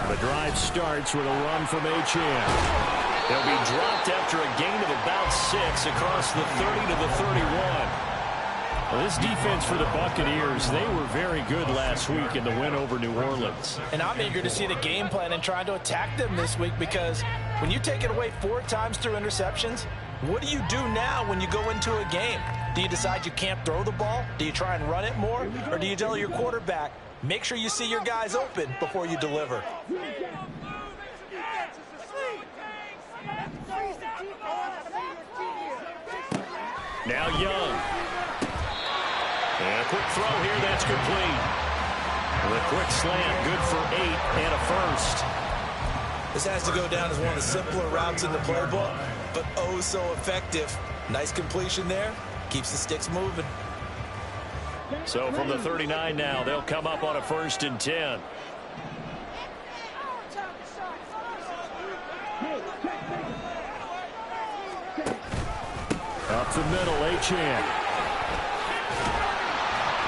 The drive starts with a run from Achane. They'll be dropped after a gain of about 6 across the 30 to the 31. Well, this defense for the Buccaneers, they were very good last week in the win over New Orleans. And I'm eager to see the game plan and trying to attack them this week, because when you take it away 4 times through interceptions, what do you do now when you go into a game? Do you decide you can't throw the ball? Do you try and run it more? Or do you tell your quarterback, make sure you see your guys open before you deliver? Now Young. And a quick throw here, that's complete. The quick slant, good for 8 and a first. This has to go down as one of the simpler routes in the playbook, but oh so effective. Nice completion there. Keeps the sticks moving. So from the 39 now, they'll come up on a 1st and 10. Up the middle, Achane.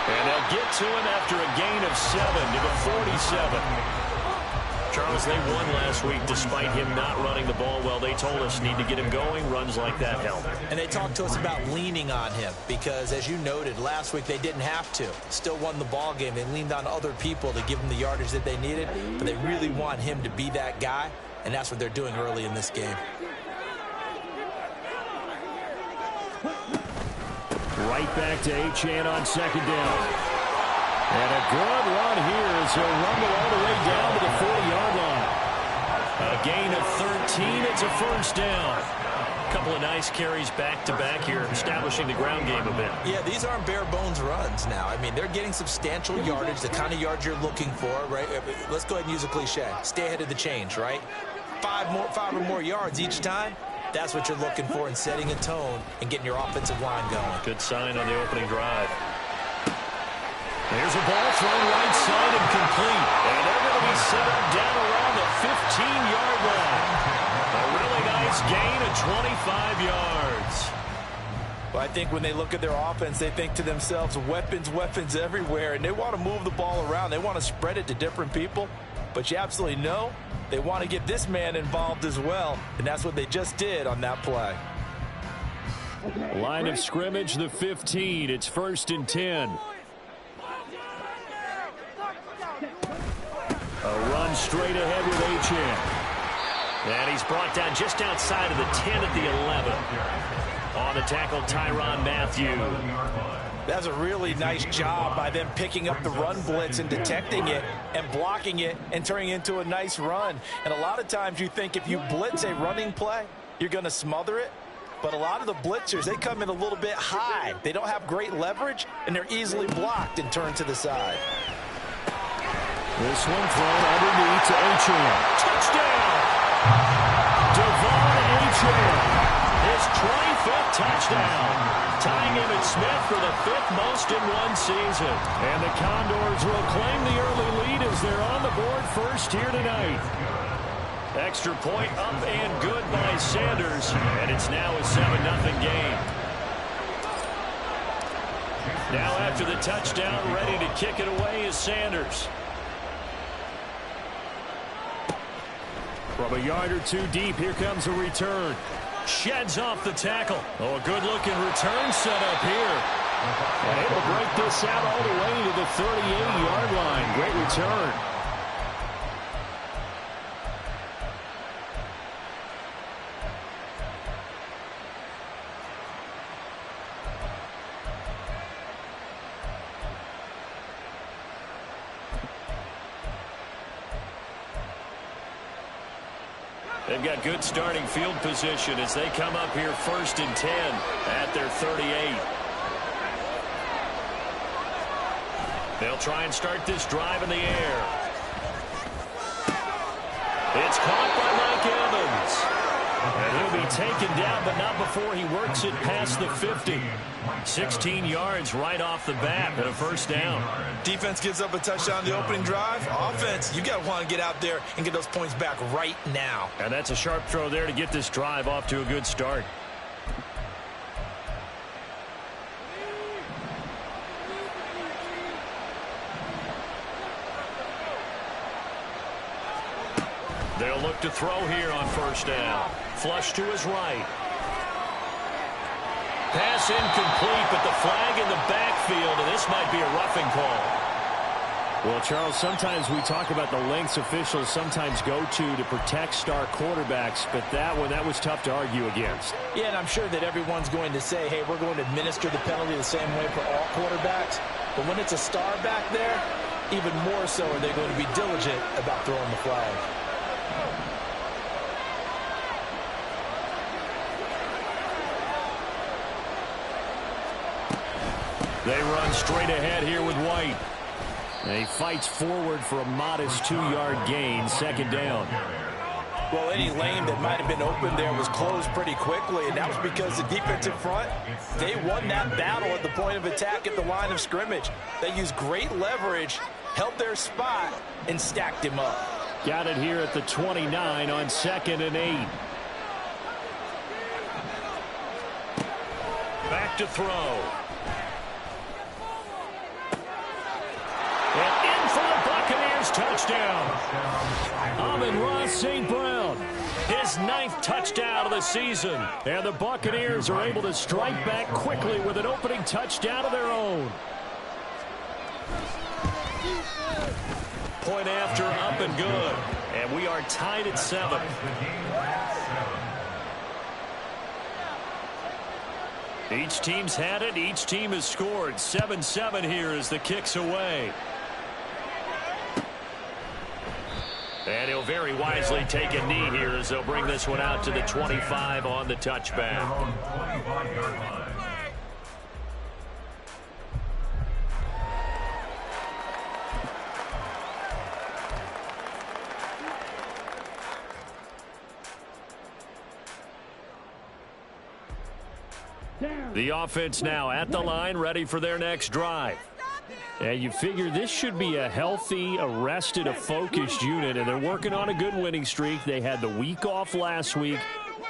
And they'll get to him after a gain of 7 to the 47. Charles, they won last week despite him not running the ball well. They told us need to get him going. Runs like that help. And they talked to us about leaning on him because, as you noted, last week they didn't have to. Still won the ball game. They leaned on other people to give them the yardage that they needed, but they really want him to be that guy, and that's what they're doing early in this game. Right back to Achane on 2nd down. And a good run here as he'll rumble all the way down to the 40-yard line. A gain of 13. It's a 1st down. A couple of nice carries back-to-back here, establishing the ground game a bit. Yeah, these aren't bare-bones runs now. I mean, they're getting substantial yardage, the kind of yards you're looking for, right? Let's go ahead and use a cliche. Stay ahead of the change, right? 5 or more yards each time. That's what you're looking for in setting a tone and getting your offensive line going. Good sign on the opening drive. There's a ball thrown right side and complete. And they're going to be set up down around the 15-yard line. A really nice gain of 25 yards. Well, I think when they look at their offense, they think to themselves, weapons, weapons everywhere. And they want to move the ball around. They want to spread it to different people. But you absolutely know they want to get this man involved as well. And that's what they just did on that play. Line of scrimmage, the 15. It's 1st and 10. A run straight ahead with Achane. And he's brought down just outside of the 10 at the 11. On the tackle, Tyrann Mathieu. That's a really nice job by them picking up the run blitz and detecting it and blocking it and turning it into a nice run. And a lot of times you think if you blitz a running play, you're going to smother it. But a lot of the blitzers, they come in a little bit high. They don't have great leverage, and they're easily blocked and turned to the side. This one thrown underneath to Achane. Touchdown! Devon Achane. His 25th touchdown. Tying Emmitt Smith for the 5th most in one season. And the Condors will claim the early lead as they're on the board first here tonight. Extra point up and good by Sanders. And it's now a 7-0 game. Now after the touchdown, ready to kick it away is Sanders. From a yard or two deep, here comes a return. Sheds off the tackle. Oh, a good-looking return set up here. And able to break this out all the way to the 38-yard line. Great return. They've got good starting field position as they come up here 1st and 10 at their 38. They'll try and start this drive in the air. It's caught by Mike Evans. And he'll be taken down, but not before he works it past the 50. 16 yards right off the bat and a 1st down. Defense gives up a touchdown on the opening drive. Offense, you got to want to get out there and get those points back right now. And that's a sharp throw there to get this drive off to a good start. They'll look to throw here on first down. Flush to his right. Pass incomplete, but the flag in the backfield, and this might be a roughing call. Well, Charles, sometimes we talk about the lengths officials sometimes go to protect star quarterbacks, but that was tough to argue against. Yeah, and I'm sure that everyone's going to say, hey, we're going to administer the penalty the same way for all quarterbacks. But when it's a star back there, even more so are they going to be diligent about throwing the flag. They run straight ahead here with White. And he fights forward for a modest 2-yard gain, second down. Well, any lane that might have been open there was closed pretty quickly, and that was because the defensive front, they won that battle at the point of attack at the line of scrimmage. They used great leverage, held their spot, and stacked him up. Got it here at the 29 on 2nd and 8. Back to throw. Touchdown. Amon-Ra St. Brown, his 9th touchdown of the season. And the Buccaneers are able to strike back quickly with an opening touchdown of their own. Point after, up and good. And we are tied at 7. Each team's had it. Each team has scored. 7-7 here as the kick's away. And he'll very wisely take a knee here as they'll bring this one out to the 25 on the touchback. The offense now at the line, ready for their next drive. And you figure this should be a healthy, a focused unit, and they're working on a good winning streak. They had the week off last week.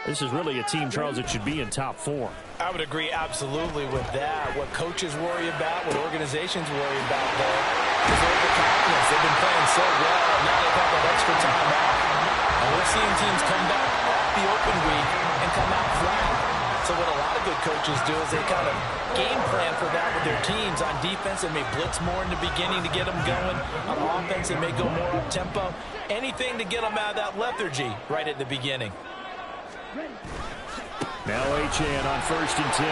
This is really a team, Charles, that should be in top form. I would agree absolutely with that. What coaches worry about, what organizations worry about, though, is overconfidence. They've been playing so well, and now they've had that extra time off. And we're seeing teams come back off the open week and come out flat. So what a lot of good coaches do is they kind of game plan for that with their teams. On defense, they may blitz more in the beginning to get them going. On offense, they may go more up-tempo. Anything to get them out of that lethargy right at the beginning. Now Achane on 1st and 10.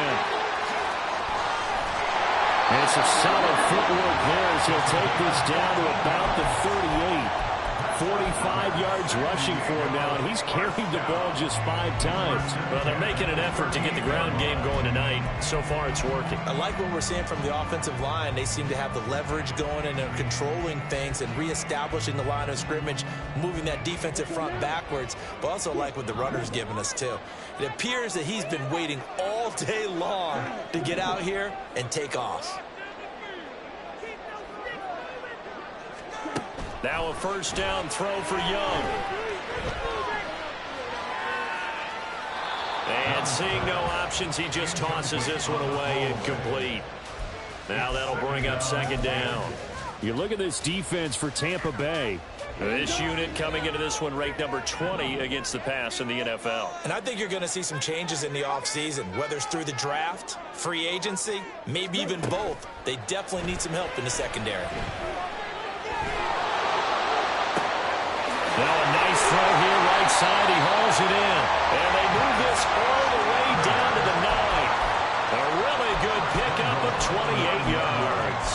And some solid footwork there as he'll take this down to about the 38. 45 yards rushing for him now, and he's carried the ball just 5 times. Well, they're making an effort to get the ground game going tonight. So far, it's working. I like what we're seeing from the offensive line. They seem to have the leverage going, and they're controlling things and reestablishing the line of scrimmage, moving that defensive front backwards. But also like what the runner's giving us, too. It appears that he's been waiting all day long to get out here and take off. Now a first down throw for Young. And seeing no options, he just tosses this one away incomplete. Now that'll bring up 2nd down. You look at this defense for Tampa Bay. This unit coming into this one ranked number 20 against the pass in the NFL. And I think you're going to see some changes in the offseason, whether it's through the draft, free agency, maybe even both. They definitely need some help in the secondary. Now a nice throw here right side. He hauls it in. And they move this all the way down to the 9. A really good pickup of 28 yards.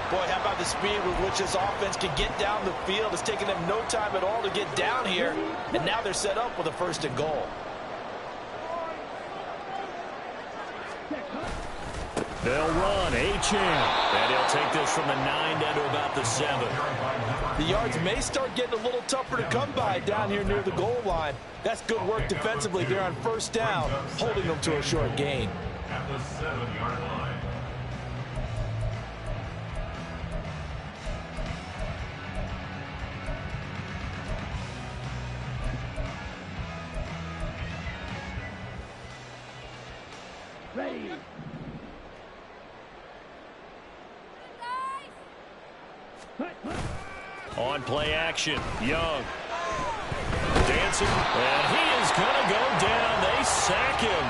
Boy, how about the speed with which this offense can get down the field? It's taken them no time at all to get down here. And now they're set up with a 1st and goal. They'll run. Achane. And he'll take this from the 9 down to about the 7. The yards may start getting a little tougher to come by down here near the goal line. That's good work defensively there on 1st down, holding them to a short gain. At the 7-yard line. Ready. On play action, Young. dancing, and he is going to go down. They sack him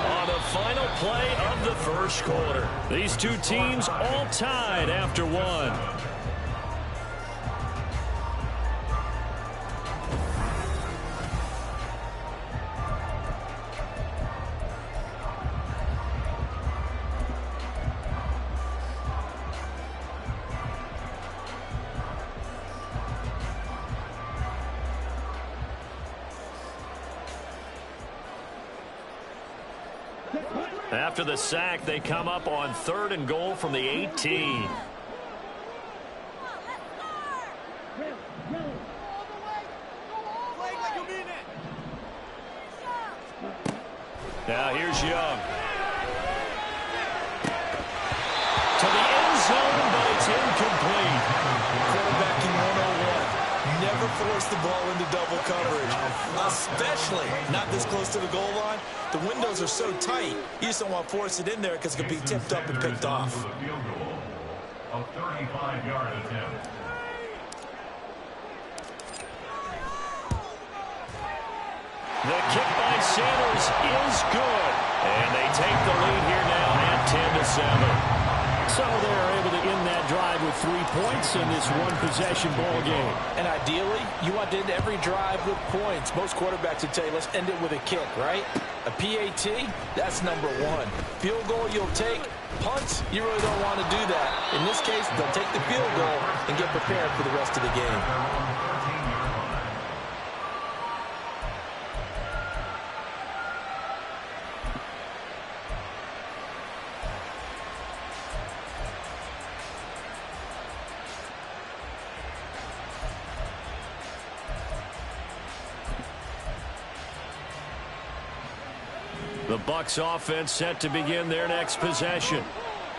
on the final play of the first quarter. These two teams all tied after one. After the sack, they come up on 3rd and goal from the 18. Now here's Young. To the end zone, but it's incomplete. Quarterbacking 101. Never force the ball into double coverage, especially not this close to the goal line. The windows are so tight, you just don't want to force it in there because it could be tipped up and picked off. A 35-yard attempt. The kick by Sanders is good. And they take the lead here now at 10-7. So they're able to end that drive with 3 points in this one-possession ball game. And ideally, you want to end every drive with points. Most quarterbacks would tell you, let's end it with a kick, right? A PAT, that's number one. Field goal you'll take. Punts, you really don't want to do that. In this case, they'll take the field goal and get prepared for the rest of the game. The Bucs offense set to begin their next possession.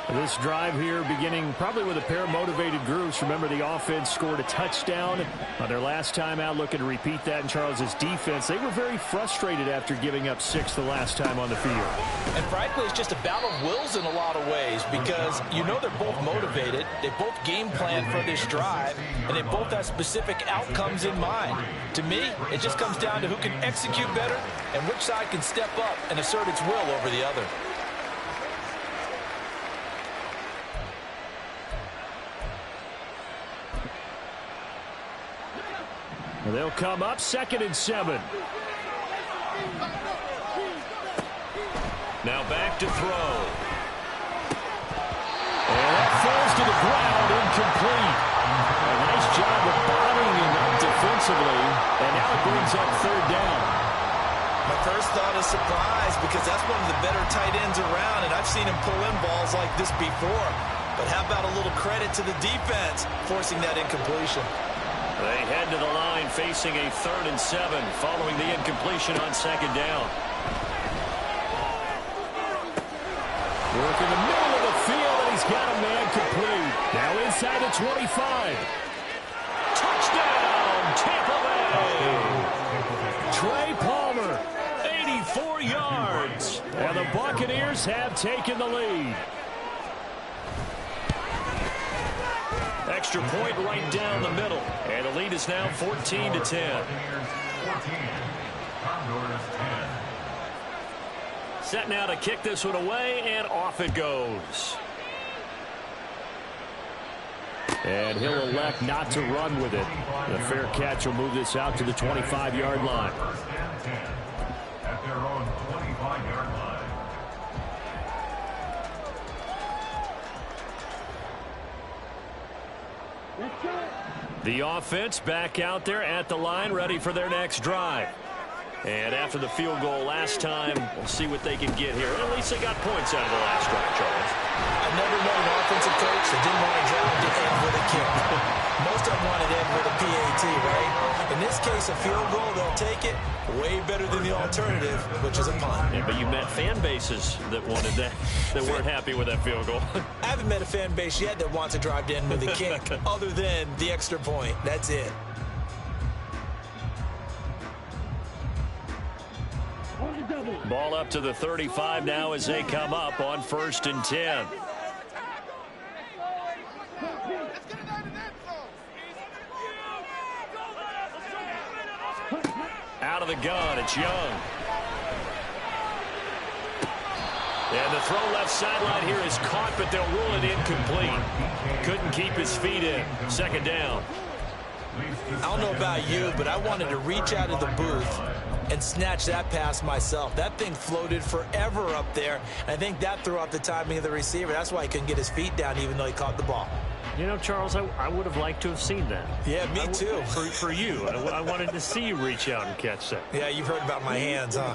This drive here beginning probably with a pair of motivated groups. Remember, the offense scored a touchdown on their last time out, looking to repeat that in Charles's defense. They were very frustrated after giving up 6 the last time on the field. And frankly, it's just a battle of wills in a lot of ways because you know they're both motivated. They both game plan for this drive, and they both have specific outcomes in mind. To me, it just comes down to who can execute better and which side can step up and assert its will over the other. They'll come up 2nd and 7. Now back to throw. And that falls to the ground, incomplete. A nice job of bottling him up defensively, and now it brings up 3rd down. My first thought is surprise because that's one of the better tight ends around, and I've seen him pull in balls like this before. But how about a little credit to the defense forcing that incompletion? They head to the line facing a 3rd and 7 following the incompletion on 2nd down. Work in the middle of the field, and he's got a man complete. Now inside the 25. Touchdown, Tampa Bay! Trey Palmer, 84 yards. And the Buccaneers have taken the lead. Extra point right down the middle. And the lead is now 14-10. 14. Condors 10. Set now to kick this one away, and off it goes. And he'll elect not to run with it. The fair catch will move this out to the 25-yard line. First and 10 at their own 25-yard line. The offense back out there at the line, ready for their next drive. And after the field goal last time, we'll see what they can get here. At least they got points out of the last drive, Charles. I've never known an offensive coach that didn't want to drive to end with a kick. Most of them wanted to end with a PAT, right? In this case, a field goal, they'll take it. Way better than the alternative, which is a punt. Yeah, but you met fan bases that wanted that, that weren't happy with that field goal. I haven't met a fan base yet that wants to drive to end with a kick other than the extra point. That's it. Ball up to the 35 now as they come up on 1st and 10. out of the gun. It's Young. And the throw left sideline here is caught, but they'll rule it incomplete. Couldn't keep his feet in. Second down. I don't know about you, but I wanted to reach out of the booth and snatch that pass myself. That thing floated forever up there. I think that threw off the timing of the receiver. That's why he couldn't get his feet down even though he caught the ball. You know, Charles, I would have liked to have seen that. Yeah, me too. For you. I wanted to see you reach out and catch that. Yeah, you've heard about my hands, huh?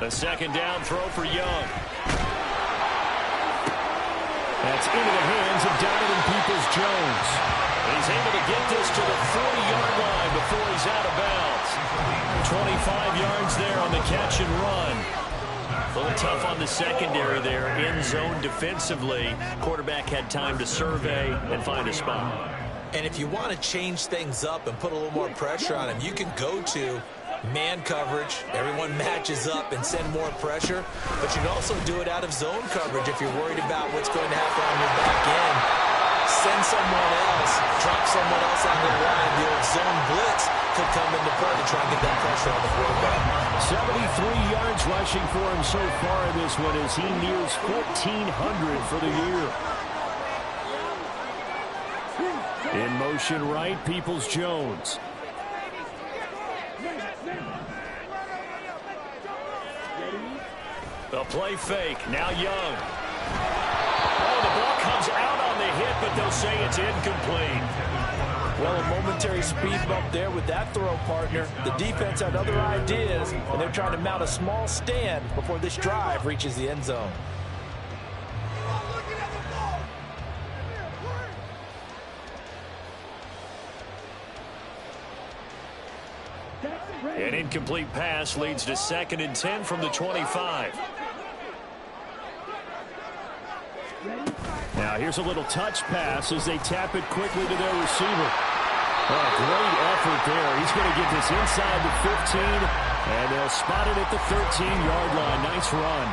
A second down throw for Young. That's into the hands of Donovan Peoples-Jones. He's able to get this to the 40-yard line before he's out of bounds. 25 yards there on the catch and run. A little tough on the secondary there. End zone defensively. Quarterback had time to survey and find a spot. And if you want to change things up and put a little more pressure on him, you can go to man coverage. Everyone matches up and send more pressure. But you can also do it out of zone coverage if you're worried about what's going to happen on your back end. Send someone else, drop someone else on the line. The old zone blitz could come into play to try and get that pressure on the quarterback. 73 yards rushing for him so far in this one as he nears 1,400 for the year. In motion right, Peoples-Jones. A play fake. Now Young. Oh, the ball comes out on the hit, but they'll say it's incomplete. Well, a momentary speed bump there with that throw, partner. The defense had other ideas, and they're trying to mount a small stand before this drive reaches the end zone. An incomplete pass leads to 2nd and 10 from the 25. Now here's a little touch pass as they tap it quickly to their receiver. Oh, great effort there. He's going to get this inside the 15, and they'll spot it at the 13-yard line. Nice run.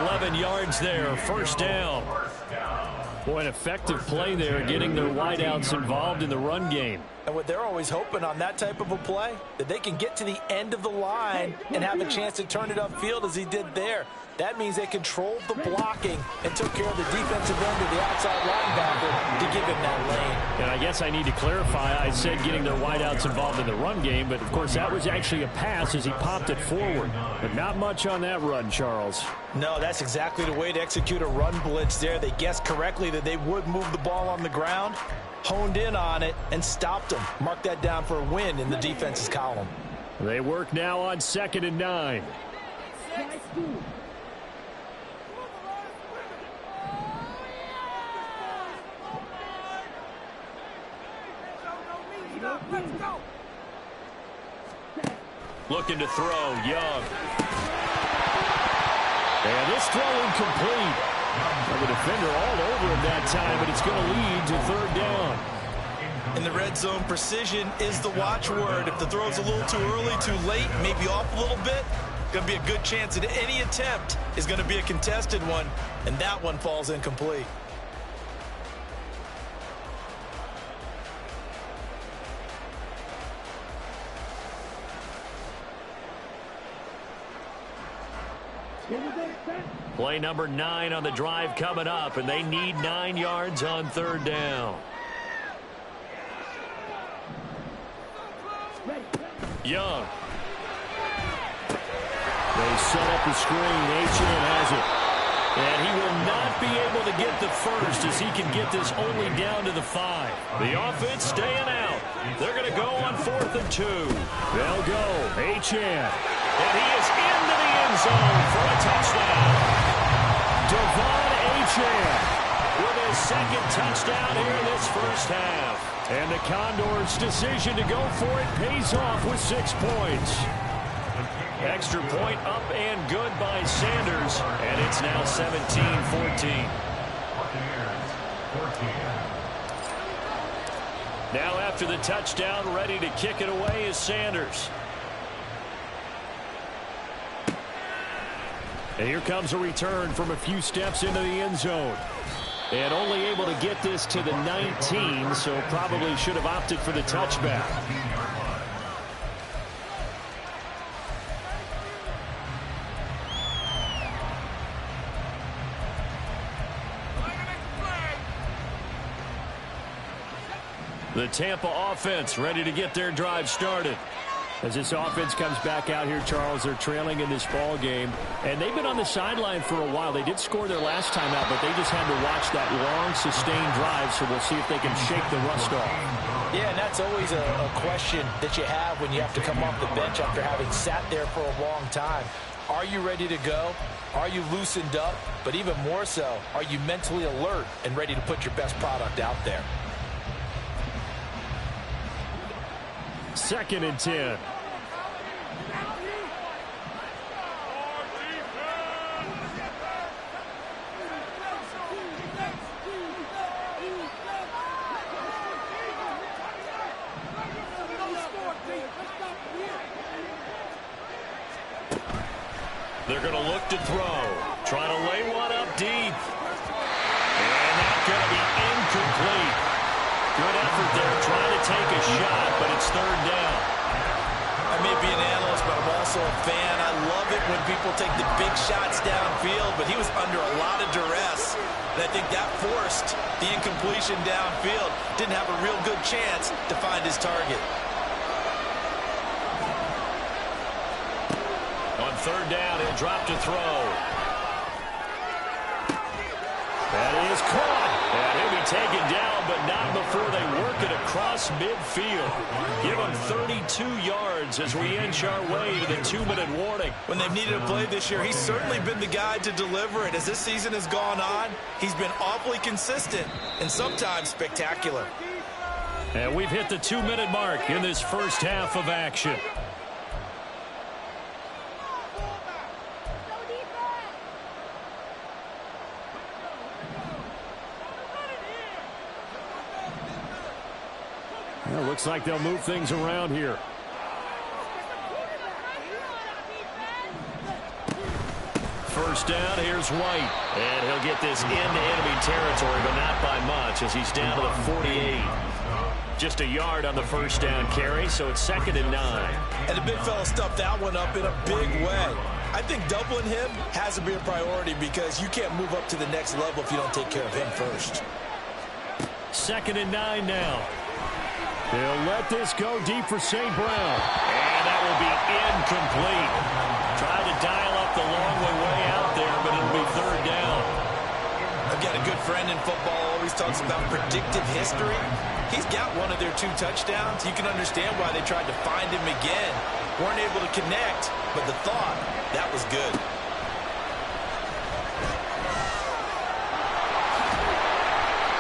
11 yards there. First down. Boy, an effective play there, getting their wideouts involved in the run game. And what they're always hoping on that type of a play, that they can get to the end of the line and have a chance to turn it upfield as he did there. That means they controlled the blocking and took care of the defensive end of the outside linebacker to give him that lane. And I guess I need to clarify, I said getting their wideouts involved in the run game, but of course that was actually a pass as he popped it forward. But not much on that run, Charles. No, that's exactly the way to execute a run blitz there. They guessed correctly that they would move the ball on the ground, honed in on it, and stopped them. Mark that down for a win in the defense's column. They work now on 2nd and 9. Looking to throw, Young. And this throw incomplete. Well, the defender all over him that time, but it's going to lead to 3rd down. In the red zone, precision is the watchword. If the throw's a little too early, too late, maybe off a little bit, going to be a good chance that any attempt is going to be a contested one, and that one falls incomplete. Play number 9 on the drive coming up, and they need 9 yards on 3rd down. Young. They set up the screen. H.N. has it. And he will not be able to get the first as he can get this only down to the 5. The offense staying out. They're going to go on 4th and 2. They'll go. H.N. And he is into the end zone for a touchdown. Devon H.N. with his 2nd touchdown here in this first half. And the Condors' decision to go for it pays off with 6 points. Extra point up and good by Sanders. And it's now 17-14. Now after the touchdown, ready to kick it away is Sanders. And here comes a return from a few steps into the end zone. And only able to get this to the 19, so probably should have opted for the touchback. The Tampa offense ready to get their drive started. As this offense comes back out here, Charles, they're trailing in this ball game, and they've been on the sideline for a while. They did score their last time out, but they just had to watch that long, sustained drive, so we'll see if they can shake the rust off. Yeah, and that's always a question that you have when you have to come off the bench after having sat there for a long time. Are you ready to go? Are you loosened up? But even more so, are you mentally alert and ready to put your best product out there? 2nd and 10. They're going to look to throw. Trying to lay one up deep. And that's going to be incomplete. Good effort there trying to take a shot, but it's 3rd down. I may be an analyst, but I'm also a fan. I love it when people take the big shots downfield, but he was under a lot of duress. And I think that forced the incompletion downfield. Didn't have a real good chance to find his target. On 3rd down, he'll drop to throw. That is caught. And he'll be taken down, but not before they work it across midfield. Give him 32 yards as we inch our way to the 2-minute warning. When they've needed a play this year, he's certainly been the guy to deliver it. As this season has gone on, he's been awfully consistent and sometimes spectacular. And we've hit the 2-minute mark in this first half of action. Well, looks like they'll move things around here. First down, here's White. And he'll get this into enemy territory, but not by much as he's down to the 48. Just a yard on the first down carry, so it's 2nd and 9. And the big fella stuffed that one up in a big way. I think doubling him has to be a priority because you can't move up to the next level if you don't take care of him first. 2nd and 9 now. They'll let this go deep for St. Brown. And that will be incomplete. Tried to dial up the long way out there, but it'll be 3rd down. I've got a good friend in football, always talks about predictive history. He's got one of their 2 touchdowns. You can understand why they tried to find him again. Weren't able to connect, but the thought, that was good.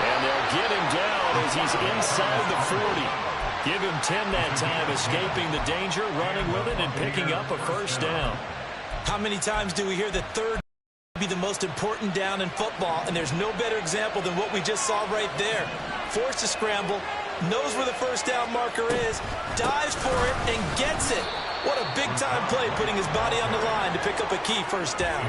And they'll get him down as he's inside the 40. Give him 10 that time, escaping the danger, running with it, and picking up a first down. How many times do we hear that third be the most important down in football, and there's no better example than what we just saw right there. Forced to scramble, knows where the first down marker is, dives for it, and gets it. What a big-time play, putting his body on the line to pick up a key first down.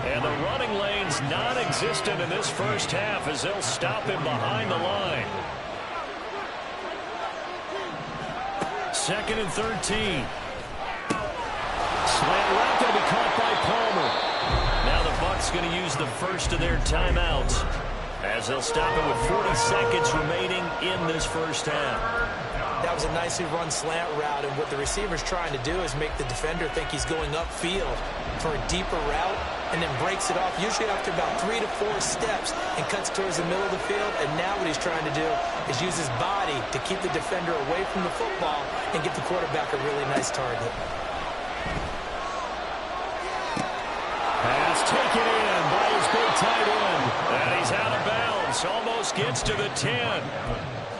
And the running lane's non-existent in this first half as they'll stop him behind the line. 2nd and 13. Slant route going to be caught by Palmer. Now the Bucs going to use the first of their timeouts as they'll stop it with 40 seconds remaining in this first half. That was a nicely run slant route, and what the receiver's trying to do is make the defender think he's going upfield for a deeper route and then breaks it off, usually after about 3 to 4 steps, and cuts towards the middle of the field. And now what he's trying to do is use his body to keep the defender away from the football and get the quarterback a really nice target. Pass taken in by his big tight end. And he's out of bounds. Almost gets to the 10.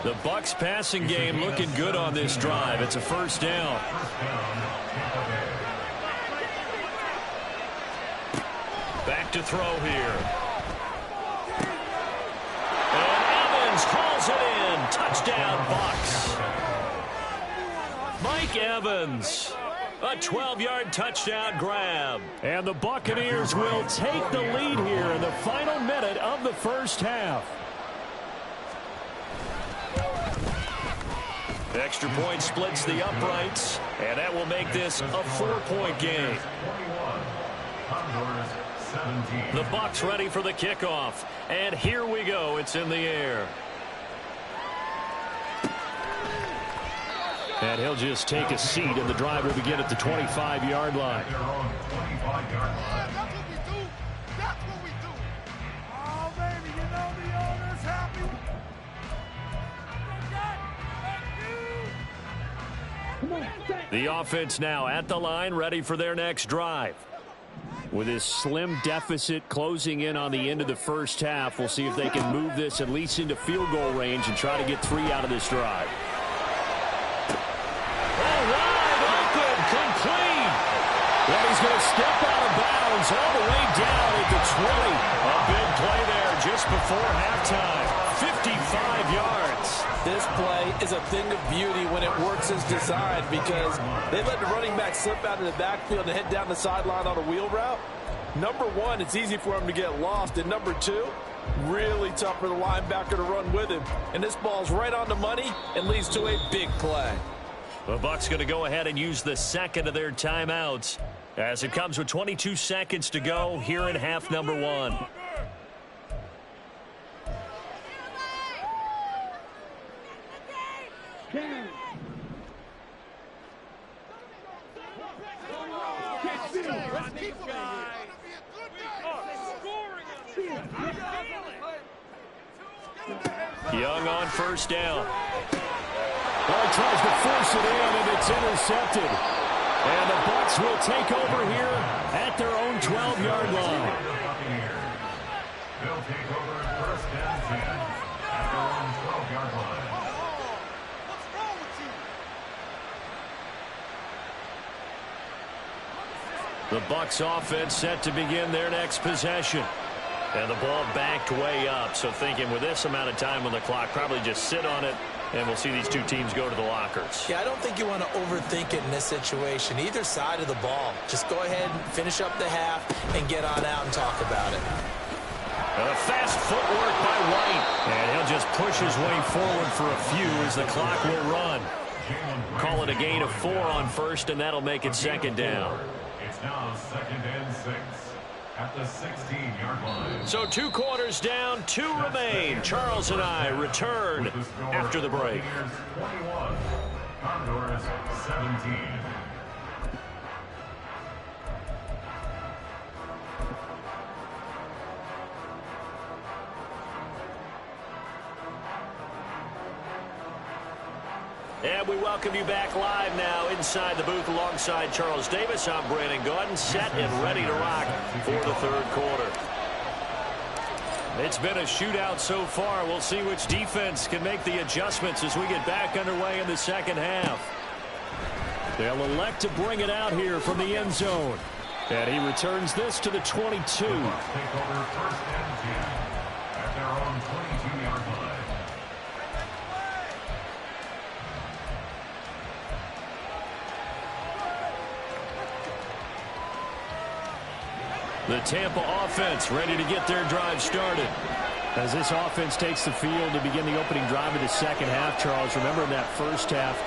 The Bucs passing game looking good on this drive. It's a first down. Back to throw here. And Evans hauls it in. Touchdown, Bucs. Mike Evans A 12-yard touchdown grab. And the Buccaneers will take the lead here in the final minute of the first half. Extra point splits the uprights, and that will make this a 4-point game. The Bucs ready for the kickoff, and here we go. It's in the air. And he'll just take a seat, and the drive will begin at the 25-yard line. That's what we do. That's what we do. Oh, baby, you know the owner's happy. The offense now at the line, ready for their next drive. With this slim deficit closing in on the end of the first half, we'll see if they can move this at least into field goal range and try to get 3 out of this drive. Complete. And he's going to step out of bounds all the way down at the 20. A big play there just before halftime. 55 yards. This play is a thing of beauty when it works as designed because they let the running back slip out of the backfield and head down the sideline on a wheel route. Number one, it's easy for him to get lost. And number two, really tough for the linebacker to run with him. And this ball's right on the money and leads to a big play. The Bucs going to go ahead and use the second of their timeouts as it comes with 22 seconds to go here in half number 1. Young on first down. Well, he tries to force it in, and it's intercepted. And the Bucs will take over here at their own 12-yard line. They'll take over first and 10 at their own 12-yard line. What's wrong with you? The Bucs offense set to begin their next possession. And the ball backed way up, so thinking with this amount of time on the clock, probably just sit on it, and we'll see these two teams go to the lockers. Yeah, I don't think you want to overthink it in this situation. Either side of the ball. Just go ahead and finish up the half and get on out and talk about it. A fast footwork by White. And he'll just push his way forward for a few as the clock will run. Call it a gain of 4 on first, and that'll make it second down. It's now second and 6 at the 16-yard line. So 2 quarters down, 2 remain. Charles and I return after the break. 21, Condors 17. And we welcome you back live now inside the booth alongside Charles Davis. I'm Brandon Gaudin, set and ready to rock for the third quarter. It's been a shootout so far. We'll see which defense can make the adjustments as we get back underway in the second half. They'll elect to bring it out here from the end zone. And he returns this to the 22. Take over first and 10 at their own 22-yard line. The Tampa offense ready to get their drive started. As this offense takes the field to begin the opening drive of the second half, Charles, remember in that first half,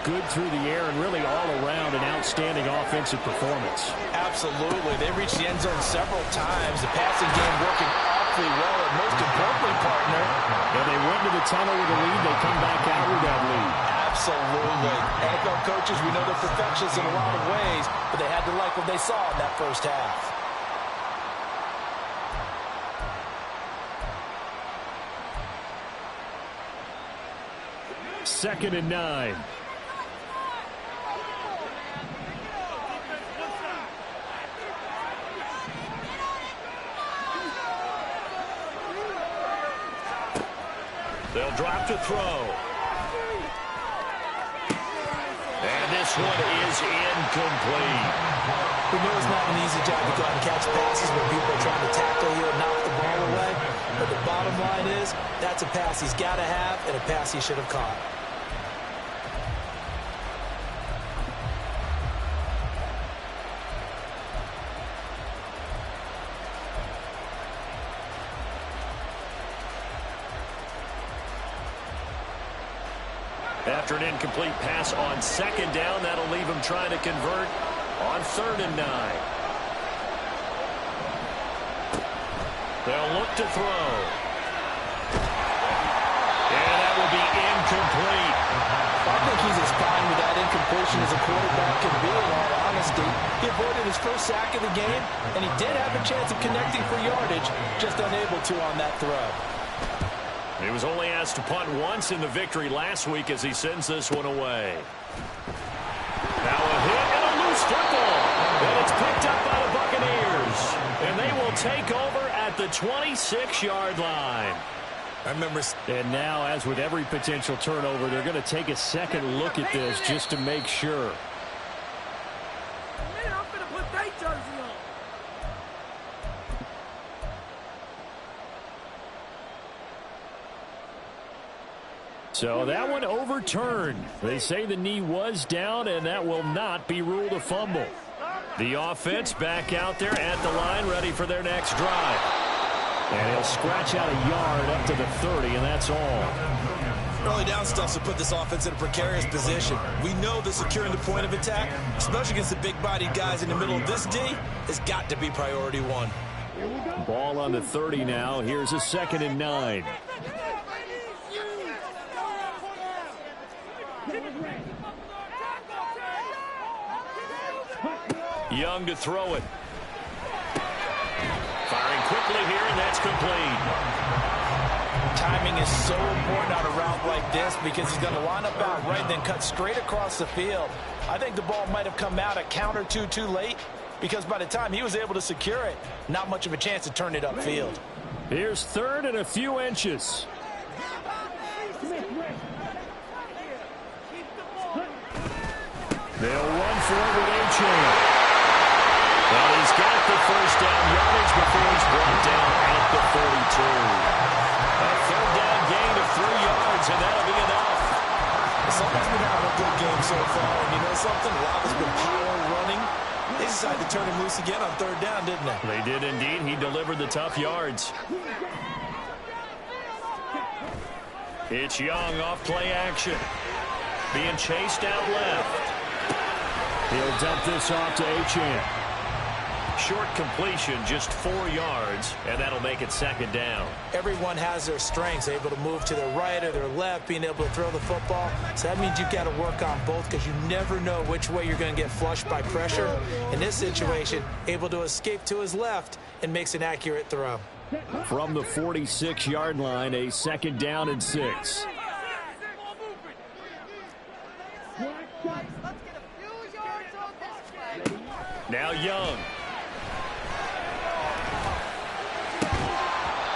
good through the air and really all around an outstanding offensive performance. Absolutely. They reached the end zone several times. The passing game working awfully well, and most importantly, partner, And they went to the tunnel with a lead. They come back out with that lead. absolutely. NFL coaches, we know they're perfectionists in a lot of ways, but they had to like what they saw in that first half. Second and 9. They'll drop to throw. And this one is incomplete. We know it's not an easy job to go out and catch passes when people are trying to tackle you and knock the ball away. But the bottom line is, that's a pass he's got to have and a pass he should have caught. After an incomplete pass on second down, that'll leave him trying to convert on 3rd and 9. They'll look to throw. And that will be incomplete. I think he's as fine with that incompletion as a quarterback can be, in all honesty. He avoided his first sack of the game, and he did have a chance of connecting for yardage, just unable to on that throw. He was only asked to punt once in the victory last week as he sends this one away. Now a hit and a loose football. And it's picked up by the Buccaneers. And they will take over at the 26-yard line. I remember. And now, as with every potential turnover, they're going to take a second look at this just to make sure. Man, I'm going to put that jersey on. So that one overturned. They say the knee was down, and that will not be ruled a fumble. The offense back out there at the line, ready for their next drive. And he'll scratch out a yard up to the 30, and that's all. Early down stuff to put this offense in a precarious position. We know that securing the point of attack, especially against the big-bodied guys in the middle of this D, has got to be priority one. Ball on the 30 now. Here's a 2nd and 9. Young to throw it. Firing quickly here, and that's complete. Timing is so important on a route like this because he's going to line up out right, then cut straight across the field. I think the ball might have come out a count or two too late because by the time he was able to secure it, not much of a chance to turn it upfield. Here's 3rd and a few inches. They'll run for it with A-Chain. Well, he's got the first down yardage before he's brought down at the 42. A 3rd down gain of 3 yards, and that'll be enough. Someone's been having a good game so far, and you know something? A lot has been power running. They decided to turn him loose again on 3rd down, didn't they? They did indeed. He delivered the tough yards. It's Young off play action. Being chased out left. He'll dump this off to A-Chain. Short completion, just 4 yards, and that'll make it 2nd down. Everyone has their strengths, able to move to their right or their left, being able to throw the football. So that means you've got to work on both because you never know which way you're going to get flushed by pressure. In this situation, able to escape to his left and makes an accurate throw. From the 46-yard line, a 2nd down and 6. Now Young.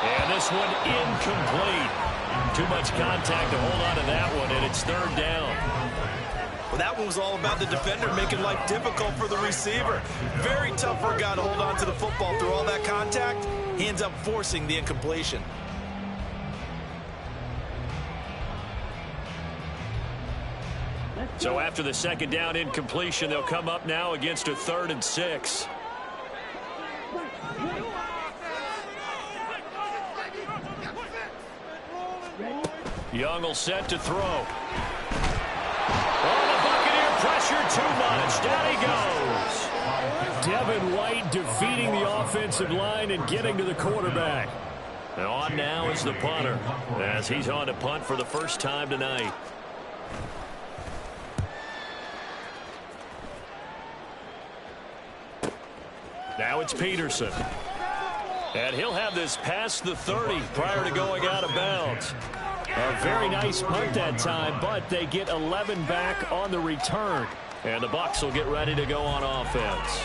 And this one incomplete. Too much contact to hold on to that one, and it's 3rd down. Well, that one was all about the defender making life difficult for the receiver. Very tough for a guy to hold on to the football through all that contact. He ends up forcing the incompletion. So after the 2nd down incompletion, they'll come up now against a 3rd and 6. Young will set to throw. Oh, the Buccaneer pressure too much. Down he goes. Devin White defeating the offensive line and getting to the quarterback. And on now is the punter as he's on to punt for the first time tonight. Now it's Peterson. And he'll have this past the 30 prior to going out of bounds. A very nice punt that time, but they get 11 back on the return. And the Bucs will get ready to go on offense.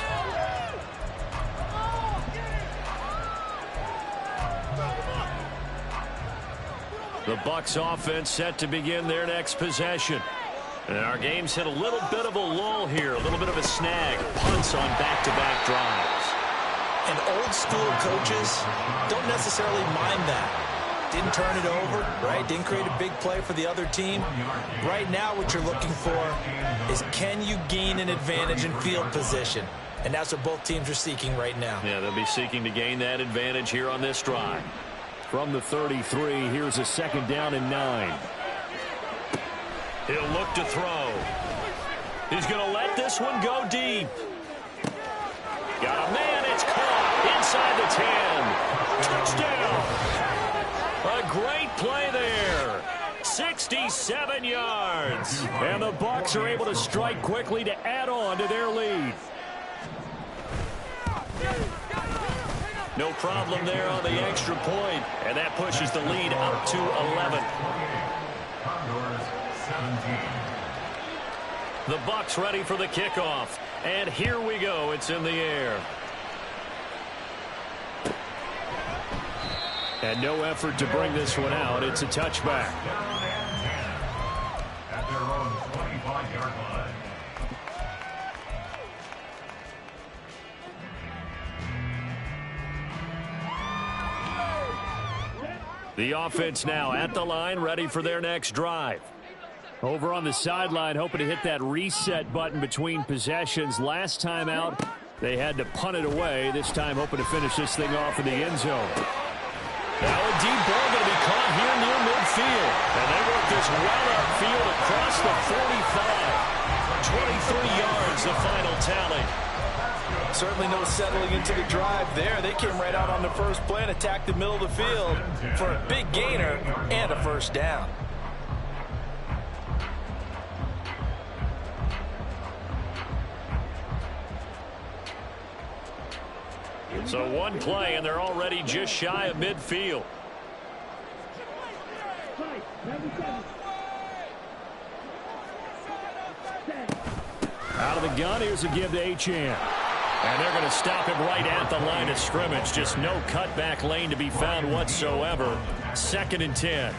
The Bucs offense set to begin their next possession. And our game's hit a little bit of a lull here, a little bit of a snag. Punts on back-to-back drives. And old school coaches don't necessarily mind that. Didn't turn it over, right? Didn't create a big play for the other team. Right now what you're looking for is can you gain an advantage in field position? And that's what both teams are seeking right now. Yeah, they'll be seeking to gain that advantage here on this drive. From the 33, here's a 2nd down and 9. He'll look to throw. He's going to let this one go deep. Got a man. It's caught inside the 10. Touchdown. A great play there. 67 yards. And the Bucs are able to strike quickly to add on to their lead. No problem there on the extra point. And that pushes the lead up to 11. The Bucs ready for the kickoff. And here we go. It's in the air. And no effort to bring this one out. It's a touchback. At their own 25-yard line. The offense now at the line, ready for their next drive. Over on the sideline, hoping to hit that reset button between possessions. Last time out, they had to punt it away. This time, hoping to finish this thing off in the end zone. Now a deep ball going to be caught here near midfield. And they work this well upfield across the 45. 23 yards, the final tally. Certainly no settling into the drive there. They came right out on the first play and attacked the middle of the field for a big gainer and a first down. So one play, and they're already just shy of midfield. Out of the gun, here's a give to Achane. And they're going to stop him right at the line of scrimmage. Just no cutback lane to be found whatsoever. 2nd and 10.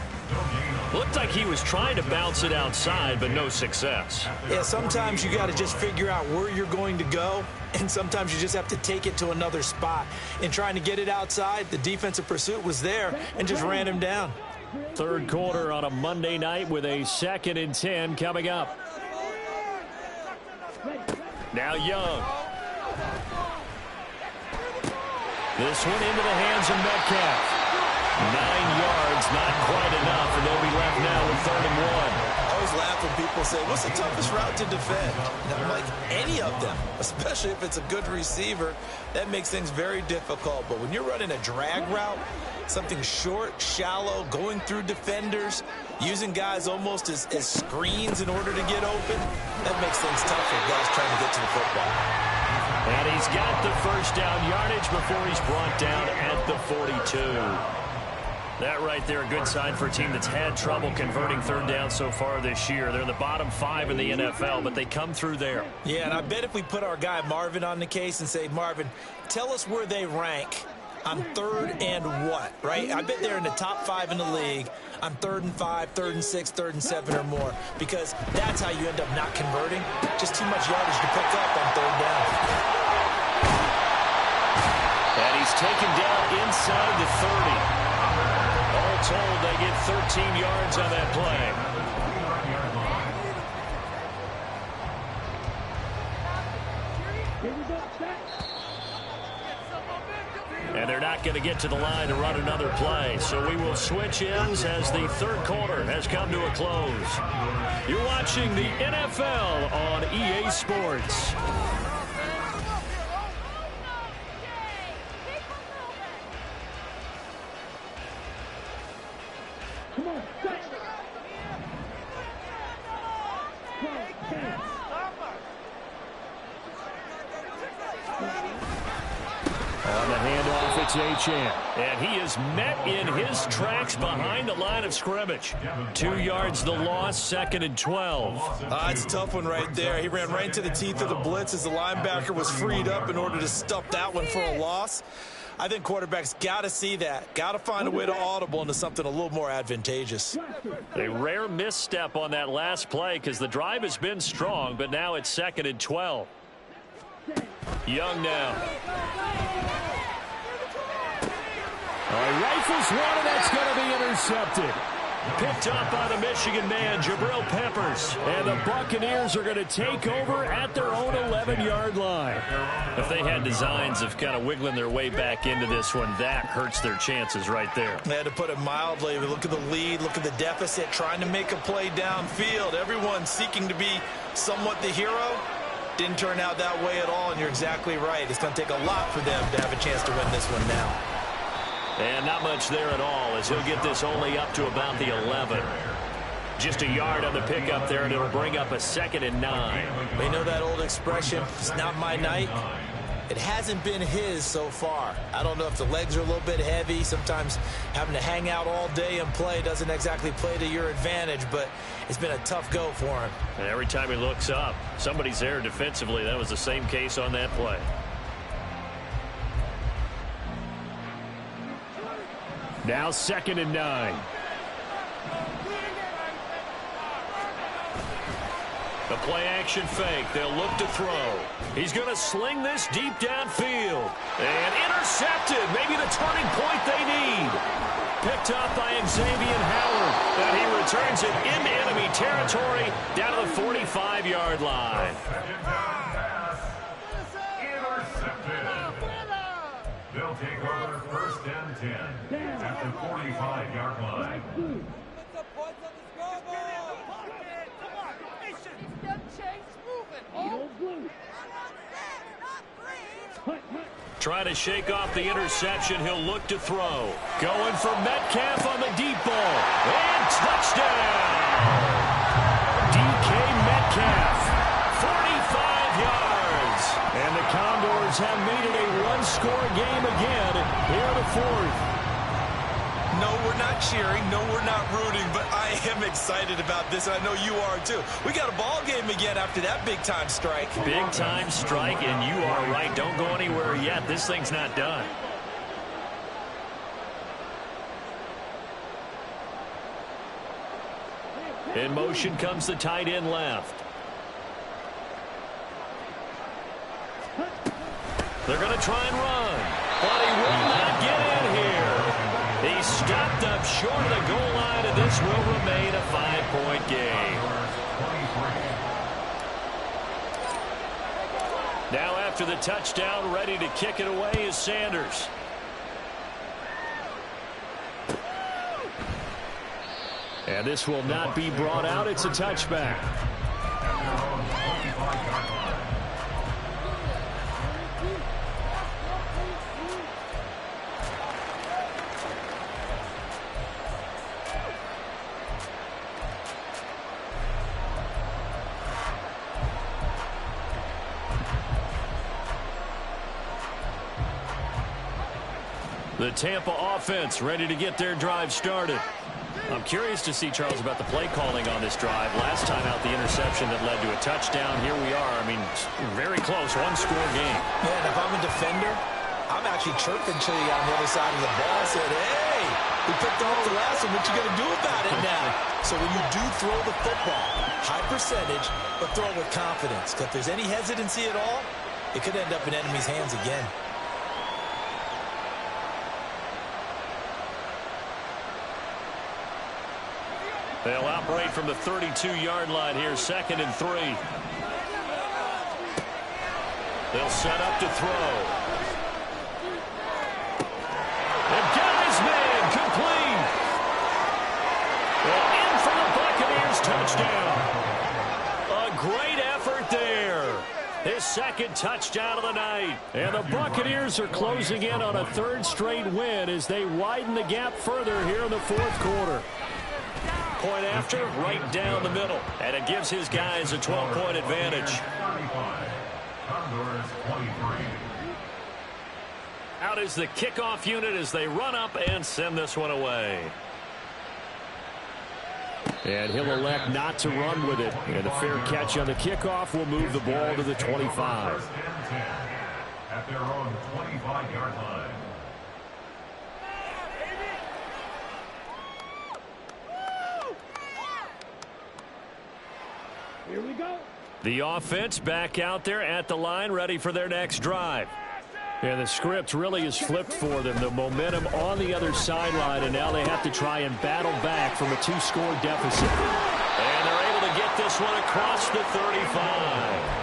Looked like he was trying to bounce it outside, but no success. Yeah, sometimes you got to just figure out where you're going to go, and sometimes you just have to take it to another spot. In trying to get it outside, the defensive pursuit was there and just ran him down. Third quarter on a Monday night with a 2nd and 10 coming up. Now Young. This one into the hands of Metcalf. 9 yards, not quite enough, and they'll be left now with 3rd and 1. I always laugh when people say, what's the toughest route to defend? And I'm like, any of them, especially if it's a good receiver. That makes things very difficult. But when you're running a drag route, something short, shallow, going through defenders, using guys almost as screens in order to get open, that makes things tough for guys trying to get to the football. And he's got the first down yardage before he's brought down at the 42. That right there, a good sign for a team that's had trouble converting third down so far this year. They're in the bottom 5 in the NFL, but they come through there. Yeah, and I bet if we put our guy Marvin on the case and say, Marvin, tell us where they rank on 3rd and what, right? I bet they're in the top 5 in the league on 3rd and 5, 3rd and 6, 3rd and 7 or more, because that's how you end up not converting. Just too much yardage to pick up on 3rd down. And he's taken down inside the 30. All told, they get 13 yards on that play. And they're not going to get to the line to run another play. So we will switch ends as the third quarter has come to a close. You're watching the NFL on EA Sports. On the handoff, it's Achane. And he is met in his tracks behind the line of scrimmage. 2 yards the loss, 2nd and 12. It's a tough one right there. He ran right into the teeth of the blitz as the linebacker was freed up in order to stuff that one for a loss. I think quarterbacks got to see that. Got to find a way to audible into something a little more advantageous. A rare misstep on that last play because the drive has been strong, but now it's 2nd and 12. Young now. Rifles one, and that's going to be intercepted. Picked up by the Michigan man, Jabril Peppers. And the Buccaneers are going to take over at their own 11-yard line. If they had designs of kind of wiggling their way back into this one, that hurts their chances right there. They had to put it mildly. Look at the lead, look at the deficit, trying to make a play downfield. Everyone seeking to be somewhat the hero. Didn't turn out that way at all, and you're exactly right. It's going to take a lot for them to have a chance to win this one now. And not much there at all, as he'll get this only up to about the 11. Just a yard on the pickup there, and it'll bring up a 2nd and 9. You know that old expression, it's not my night? It hasn't been his so far. I don't know if the legs are a little bit heavy. Sometimes having to hang out all day and play doesn't exactly play to your advantage, but it's been a tough go for him. And every time he looks up, somebody's there defensively. That was the same case on that play. Now 2nd and 9. The play action fake. They'll look to throw. He's going to sling this deep downfield. And intercepted. Maybe the turning point they need. Picked up by Xavier Howard. And he returns it into enemy territory down to the 45-yard line. They'll take over 1st and 10 at the 45-yard line. Trying to shake off the interception. He'll look to throw. Going for Metcalf on the deep ball. And touchdown! DK Metcalf, 45 yards. And the Condors have made it a one-score game again here in the 4th. No, we're not cheering. No, we're not rooting, but I am excited about this, and I know you are too. We got a ball game again after that big-time strike. Big-time strike, and you are right. Don't go anywhere yet. This thing's not done. In motion comes the tight end left. They're going to try and run, but he will not get in here. He's stopped up short of the goal line, and this will remain a 5-point game. Now after the touchdown, ready to kick it away is Sanders. And this will not be brought out. It's a touchback. The Tampa offense ready to get their drive started. I'm curious to see, Charles, about the play calling on this drive. Last time out, the interception that led to a touchdown. Here we are. I mean, very close, one-score game. Yeah, and if I'm a defender, I'm actually chirping to you on the other side of the ball. I said, hey, we picked off the last one. What you going to do about it now? So when you do throw the football, high percentage, but throw it with confidence. Because if there's any hesitancy at all, it could end up in enemy's hands again. They'll operate from the 32-yard line here, 2nd and 3. They'll set up to throw. They've got his man complete. And in for the Buccaneers, touchdown. A great effort there. His 2nd touchdown of the night. And the Buccaneers are closing in on a 3rd straight win as they widen the gap further here in the 4th quarter. Point after, right down the middle. And it gives his guys a 12-point advantage. 35. Condors 23. Out is the kickoff unit as they run up and send this one away. And he'll elect not to run with it. And a fair catch on the kickoff will move the ball to the 25. 1st and 10 at their own 25-yard line. Here we go. The offense back out there at the line, ready for their next drive. Yeah, the script really is flipped for them. The momentum on the other sideline, and now they have to try and battle back from a 2-score deficit. And they're able to get this one across the 35.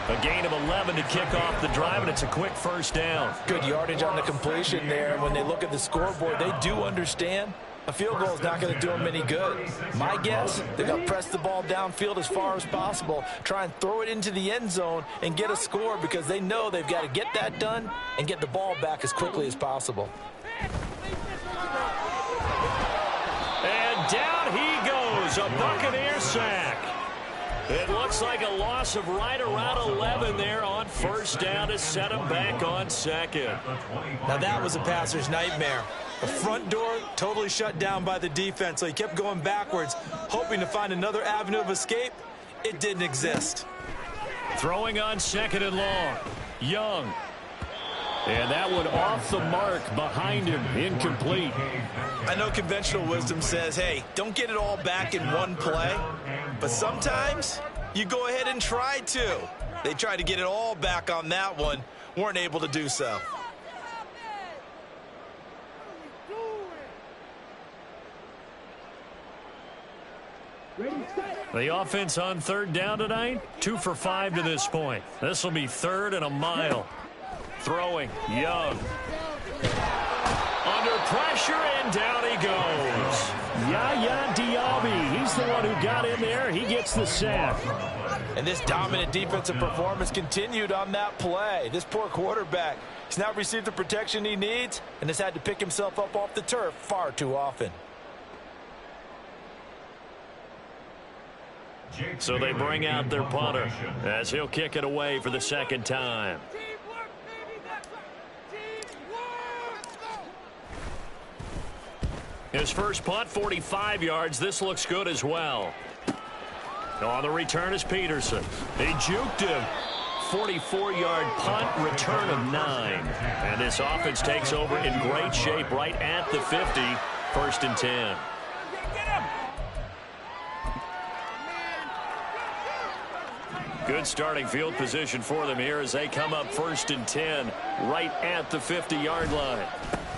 A gain of 11 to kick off the drive, and it's a quick first down. Good yardage on the completion there. When they look at the scoreboard, they do understand a field goal is not going to do them any good. My guess, they're going to press the ball downfield as far as possible, try and throw it into the end zone and get a score because they know they've got to get that done and get the ball back as quickly as possible. And down he goes, a Buccaneer sack. It looks like a loss of right around 11 there on first down to set him back on second. Now that was a passer's nightmare. The front door totally shut down by the defense, so he kept going backwards, hoping to find another avenue of escape. It didn't exist. Throwing on second and long. Young. And that one off the mark behind him, incomplete. I know conventional wisdom says, hey, don't get it all back in one play. But sometimes you go ahead and try to. They tried to get it all back on that one, weren't able to do so. The offense on third down tonight, 2 for 5 to this point. This will be third and a mile. Throwing, Young. Under pressure, and down he goes. Yaya Diaby, he's the one who got in there. He gets the sack. And this dominant defensive performance continued on that play. This poor quarterback, he's not received the protection he needs and has had to pick himself up off the turf far too often. So they bring out their punter as he'll kick it away for the second time. His first punt, 45 yards. This looks good as well. On the return is Peterson. He juked him. 44-yard punt, return of 9. And this offense takes over in great shape right at the 50. First and 10. Good starting field position for them here as they come up first and 10 right at the 50-yard line.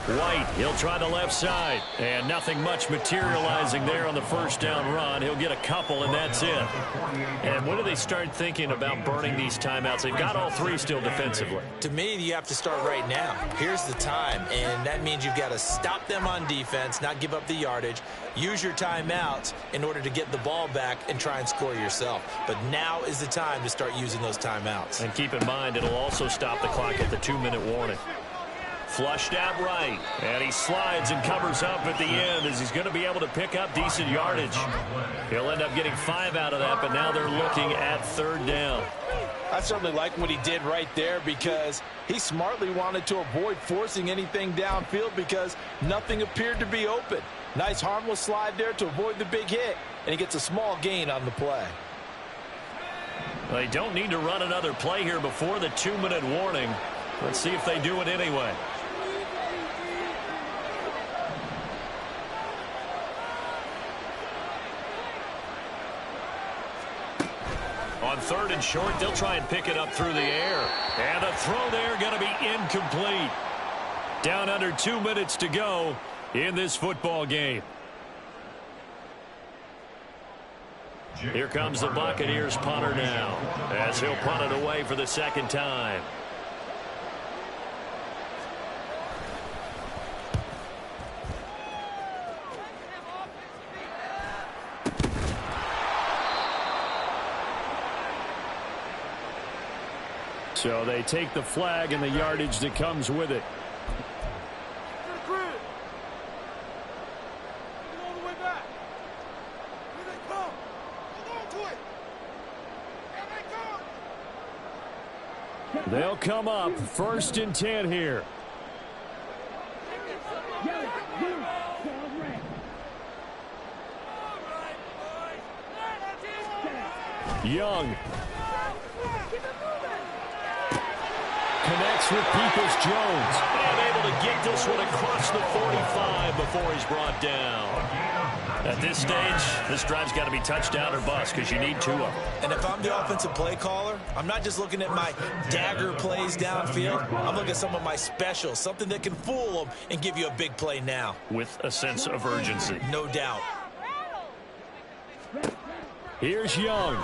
White, he'll try the left side, and nothing much materializing there on the first down run. He'll get a couple, and that's it. And when do they start thinking about burning these timeouts? They've got all 3 still defensively. To me, you have to start right now. Here's the time, and that means you've got to stop them on defense, not give up the yardage, use your timeouts in order to get the ball back and try and score yourself. But now is the time to start using those timeouts. And keep in mind, it'll also stop the clock at the 2-minute warning. Flushed out right, and he slides and covers up at the end as he's going to be able to pick up decent yardage. He'll end up getting 5 out of that, but now they're looking at third down. I certainly like what he did right there because he smartly wanted to avoid forcing anything downfield because nothing appeared to be open. Nice harmless slide there to avoid the big hit, and he gets a small gain on the play. They don't need to run another play here before the 2-minute warning. Let's see if they do it anyway. On third and short, they'll try and pick it up through the air. And the throw there going to be incomplete. Down under 2 minutes to go in this football game. Here comes the Buccaneers punter now as he'll punt it away for the second time. So they take the flag and the yardage that comes with it. They'll come up first and 10 here. Young connects with Peoples-Jones. And able to get this one across the 45 before he's brought down. At this stage, this drive's got to be touchdown or bust because you need 2 of them. And if I'm the offensive play caller, I'm not just looking at my dagger plays downfield. I'm looking at some of my specials, something that can fool them and give you a big play now. With a sense of urgency. No doubt. Here's Young.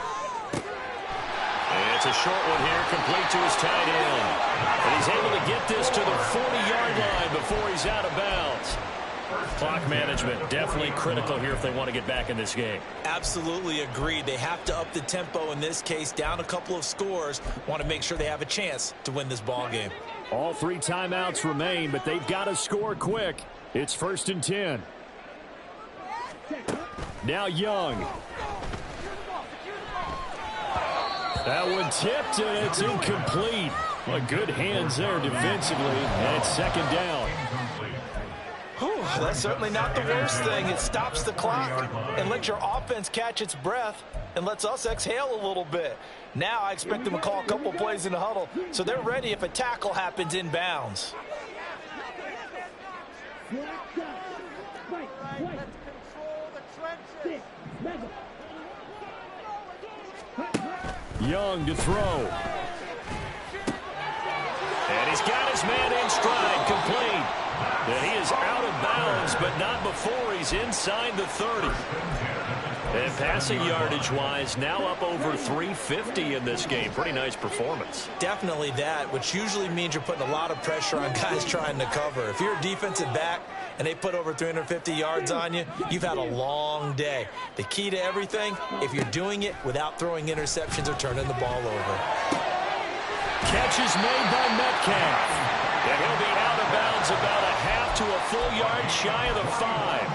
It's a short one here, complete to his tight end. And he's able to get this to the 40-yard line before he's out of bounds. Clock management definitely critical here if they want to get back in this game. Absolutely agreed. They have to up the tempo in this case, down a couple of scores. Want to make sure they have a chance to win this ball game. All 3 timeouts remain, but they've got to score quick. It's 1st and 10. Now Young. That one tipped, and it's incomplete. Well, good hands there defensively, and it's 2nd down. Whew, that's certainly not the worst thing. It stops the clock and lets your offense catch its breath and lets us exhale a little bit. Now I expect them to call a couple plays in the huddle, so they're ready if a tackle happens inbounds. Young to throw. And he's got his man in stride, complete. And he is out of bounds, but not before he's inside the 30. And passing yardage-wise, now up over 350 in this game. Pretty nice performance. Definitely that, which usually means you're putting a lot of pressure on guys trying to cover. If you're a defensive back and they put over 350 yards on you, you've had a long day. The key to everything, if you're doing it without throwing interceptions or turning the ball over. Catch is made by Metcalf. And he'll be out of bounds about a half to a full yard shy of the 5.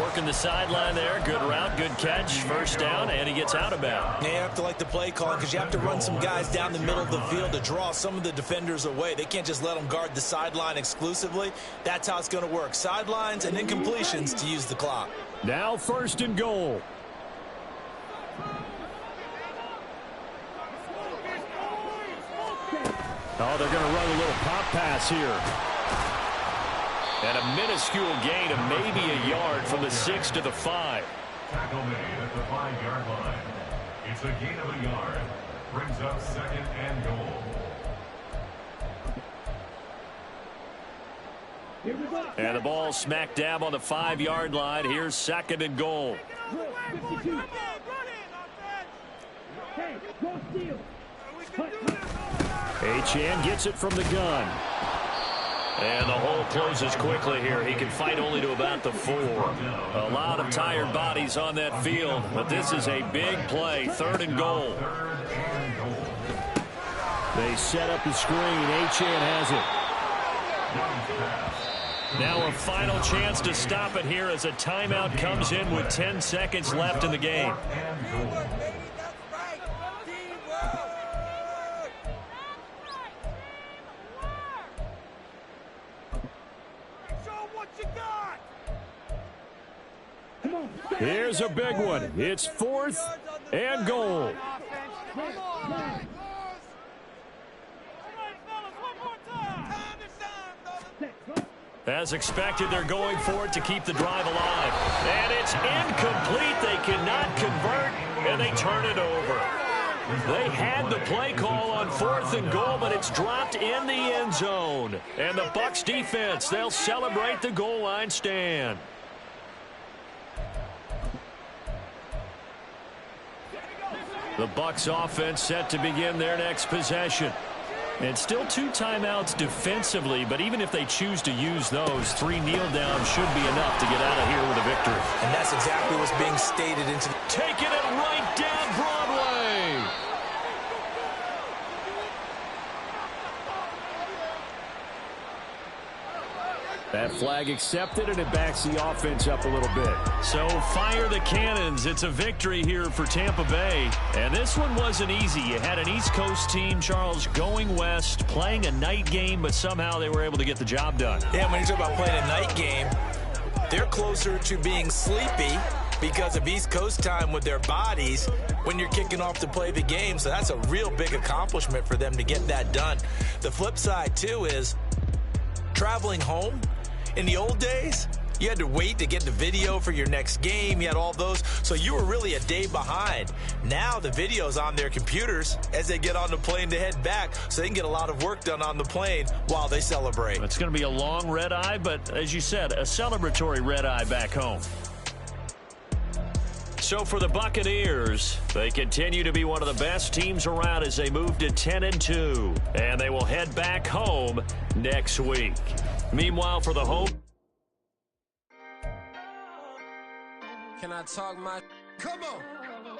Working the sideline there. Good route, good catch. 1st down, and he gets out of bounds. Yeah, you have to like the play calling because you have to run some guys down the middle of the field to draw some of the defenders away. They can't just let them guard the sideline exclusively. That's how it's going to work. Sidelines and incompletions to use the clock. Now 1st and goal. Oh, they're going to run a little pop pass here. And a minuscule gain of maybe a yard from the 6 to the 5. Tackle made at the 5-yard line. It's a gain of a yard. Brings up 2nd and goal. And the ball smack dab on the 5-yard line. Here's 2nd and goal. Achane gets it from the gun. And the hole closes quickly here. He can fight only to about the 4. A lot of tired bodies on that field, but this is a big play. 3rd and goal. They set up the screen. Achane has it. Now a final chance to stop it here as a timeout comes in with 10 seconds left in the game. Here's a big one. It's 4th and goal. As expected, they're going for it to keep the drive alive. And it's incomplete. They cannot convert, and they turn it over. They had the play call on 4th and goal, but it's dropped in the end zone. And the Bucs defense, they'll celebrate the goal line stand. The Bucs offense set to begin their next possession. And still 2 timeouts defensively, but even if they choose to use those, 3 kneel downs should be enough to get out of here with a victory. And that's exactly what's being stated into the... Taking it right down Broadway. That flag accepted, and it backs the offense up a little bit. So fire the cannons. It's a victory here for Tampa Bay. And this one wasn't easy. You had an East Coast team, Charles, going west, playing a night game, but somehow they were able to get the job done. Yeah, when you talk about playing a night game, they're closer to being sleepy because of East Coast time with their bodies when you're kicking off to play the game. So that's a real big accomplishment for them to get that done. The flip side, too, is traveling home. In the old days, You had to wait to get the video for your next game. You had all those, so you were really a day behind. Now the video's on their computers as they get on the plane to head back, so they can get a lot of work done on the plane while they celebrate. It's going to be a long red eye, but as you said, a celebratory red eye back home. So for the Buccaneers, they continue to be one of the best teams around as they move to 10-2, and they will head back home next week. Meanwhile, for the home... Can I talk my... Come on.